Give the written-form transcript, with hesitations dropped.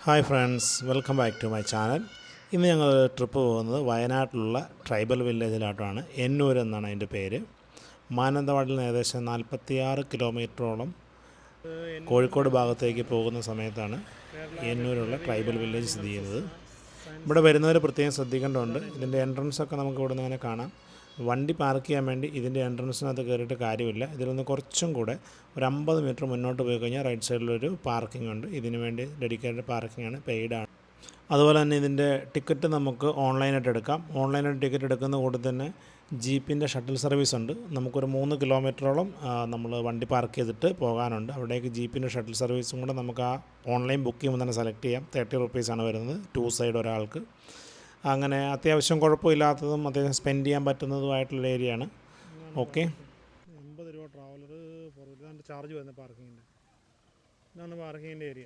Hi friends, welcome back to my channel. ഇന്ന് ഞങ്ങൾ trip പോകുന്നത് വയനാട്ടിലുള്ള ട്രൈബൽ വില്ലേജിലോട്ടാണ്. എന്നൂർ എന്നാണ് അതിൻ്റെ പേര്. മാനന്തവാടിയിൽ നിന്ന് ഏകദേശം 46 കിലോമീറ്ററോളം കോഴിക്കോട് ഭാഗത്തേക്ക് പോകുന്ന സമയത്താണ് എന്നൂരുള്ള ട്രൈബൽ വില്ലേജ് സ്ഥിതി ചെയ്യുന്നത്. ഇവിടെ വരുന്നവർ പ്രത്യേകം ശ്രദ്ധിക്കേണ്ടതുണ്ട്. ഇതിൻ്റെ എൻട്രൻസൊക്കെ നമുക്ക് ഇവിടെ നിന്ന് തന്നെ കാണാം. വണ്ടി പാർക്ക് ചെയ്യാൻ വേണ്ടി ഇതിൻ്റെ എൻട്രൻസിനകത്ത് കയറിയിട്ട് കാര്യമില്ല. ഇതിൽ കുറച്ചും കൂടെ ഒരു 50 മീറ്റർ മുന്നോട്ട് പോയി കഴിഞ്ഞാൽ റൈറ്റ് സൈഡിലൊരു പാർക്കിംഗ് ഉണ്ട്. ഇതിനു വേണ്ടി ഡെഡിക്കേറ്റഡ് പാർക്കിംഗ് ആണ്, പെയ്ഡാണ്. അതുപോലെ തന്നെ ഇതിൻ്റെ ടിക്കറ്റ് നമുക്ക് ഓൺലൈനായിട്ട് എടുക്കാം. ഓൺലൈനായിട്ട് ടിക്കറ്റ് എടുക്കുന്ന കൂടെ തന്നെ ജീപ്പിൻ്റെ ഷട്ടിൽ സർവീസ് ഉണ്ട്. നമുക്കൊരു 3 കിലോമീറ്ററോളം നമ്മൾ വണ്ടി പാർക്ക് ചെയ്തിട്ട് പോകാനുണ്ട്. അവിടേക്ക് ജീപ്പിൻ്റെ ഷട്ടിൽ സർവീസും കൂടെ നമുക്ക് ആ ഓൺലൈൻ ബുക്ക് ചെയ്യുമ്പോൾ തന്നെ സെലക്ട് ചെയ്യാം. 30 റുപ്പീസാണ് വരുന്നത്, 2 സൈഡ് ഒരാൾക്ക്. അങ്ങനെ അത്യാവശ്യം കുഴപ്പമില്ലാത്തതും അത്യാവശ്യം സ്പെൻഡ് ചെയ്യാൻ പറ്റുന്നതുമായിട്ടുള്ള ഏരിയയാണ്. ഓക്കെ, 80 രൂപ ട്രാവലർ ഫോർ ചാർജ് വരുന്നത് പാർക്കിങ്ങിൻ്റെ. ഇതാണ് പാർക്കിങ്ങിൻ്റെ ഏരിയ.